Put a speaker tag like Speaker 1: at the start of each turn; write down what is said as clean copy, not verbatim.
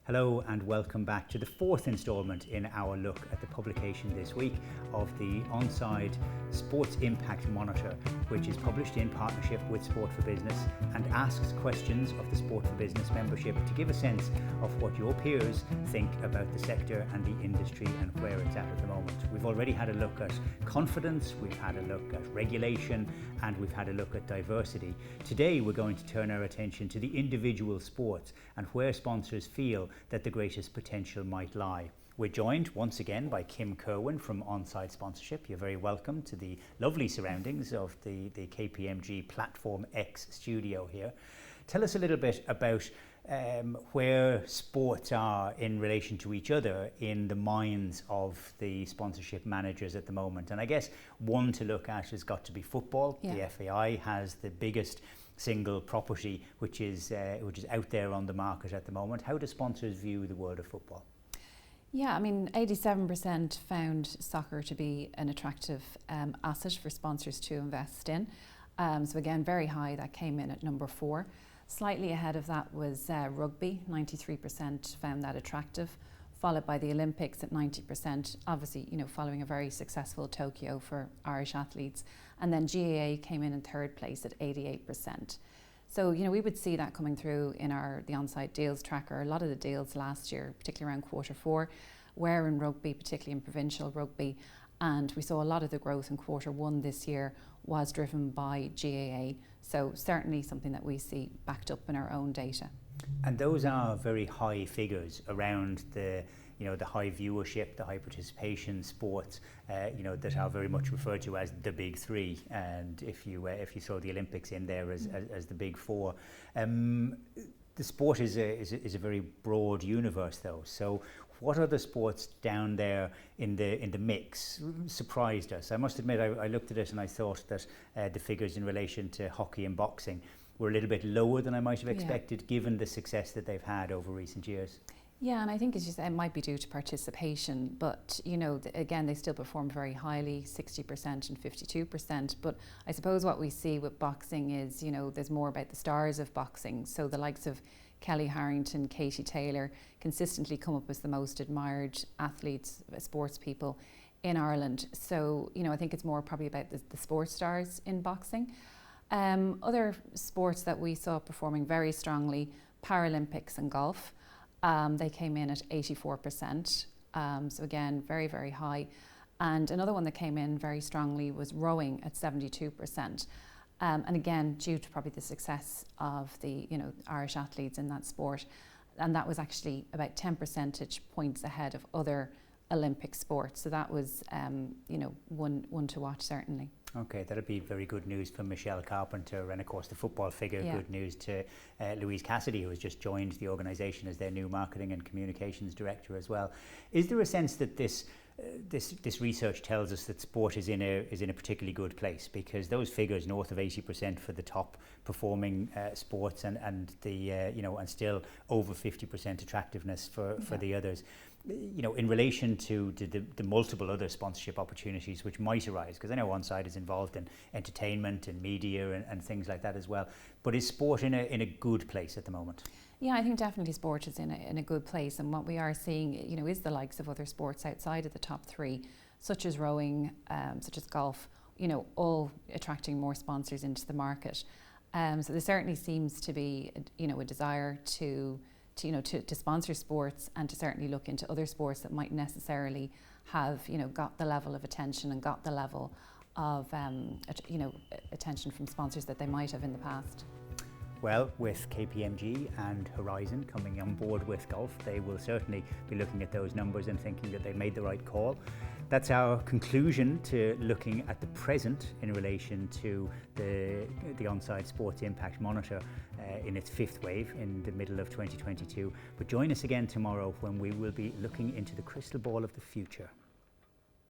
Speaker 1: Hello and welcome back to the fourth instalment in our look at the publication this week of the Onside Sports Impact Monitor, which is published in partnership with Sport for Business and asks questions of the Sport for Business membership to give a sense of what your peers think about the sector and the industry and where it's at the moment. We've already had a look at confidence, we've had a look at regulation, and we've had a look at diversity. Today we're going to turn our attention to the individual sports and where sponsors feel that the greatest potential might lie. We're joined once again by Kim Kerwin from Onside Sponsorship. You're very welcome to the lovely surroundings of the KPMG Platform X studio here. Tell us a little bit about where sports are in relation to each other in the minds of the sponsorship managers at the moment. And I guess one to look at has got to be football. Yeah. The FAI has the biggest single property which is out there on the market at the moment. How do sponsors view the world of football?
Speaker 2: Yeah, I mean, 87% found soccer to be an attractive asset for sponsors to invest in. So again, very high. That came in at number 4. Slightly ahead of that was rugby. 93% found that attractive, followed by the Olympics at 90%. Obviously, following a very successful Tokyo for Irish athletes. And then GAA came in third place at 88%. So, we would see that coming through in the Onside deals tracker. A lot of the deals last year, particularly around Q4, were in rugby, particularly in provincial rugby. And we saw a lot of the growth in Q1 this year was driven by GAA. So certainly something that we see backed up in our own data.
Speaker 1: And those are very high figures around the high viewership, the high participation sports, that are very much referred to as the big 3. And if you throw the Olympics in there as the big 4, the sport is a very broad universe, though. So, what other sports down there in the mix surprised us? I must admit, I looked at it and I thought that the figures in relation to hockey and boxing were a little bit lower than I might have expected, given the success that they've had over recent years.
Speaker 2: Yeah, and I think it might be due to participation, but again, they still perform very highly, 60% and 52%. But I suppose what we see with boxing is, there's more about the stars of boxing. So the likes of Kelly Harrington, Katie Taylor consistently come up as the most admired athletes, sports people in Ireland. So, I think it's more probably about the sports stars in boxing. Other sports that we saw performing very strongly, Paralympics and golf. They came in at 84%. So again, very, very high. And another one that came in very strongly was rowing at 72%. And again, due to probably the success of the Irish athletes in that sport, and that was actually about 10 percentage points ahead of other Olympic sports. So that was one to watch, certainly.
Speaker 1: Okay, that'll be very good news for Michelle Carpenter, and of course the football figure. Yeah. Good news to Louise Cassidy, who has just joined the organisation as their new marketing and communications director as well. Is there a sense that this research tells us that sport is in a particularly good place, because those figures north of 80% for the top performing sports and still over 50% attractiveness for the others, in relation to the multiple other sponsorship opportunities which might arise, because I know Onside is involved in entertainment and media and things like that as well. But is sport in a good place at the moment?
Speaker 2: Yeah, I think definitely sport is in a good place, and what we are seeing, is the likes of other sports outside of the top 3, such as rowing, such as golf, all attracting more sponsors into the market. So there certainly seems to be, a desire to sponsor sports and to certainly look into other sports that might necessarily have, got the level of attention and got the level of, attention from sponsors that they might have in the past.
Speaker 1: Well, with KPMG and Horizon coming on board with golf, they will certainly be looking at those numbers and thinking that they made the right call. That's our conclusion to looking at the present in relation to the Onside Sports Impact Monitor in its 5th wave in the middle of 2022. But join us again tomorrow when we will be looking into the crystal ball of the future.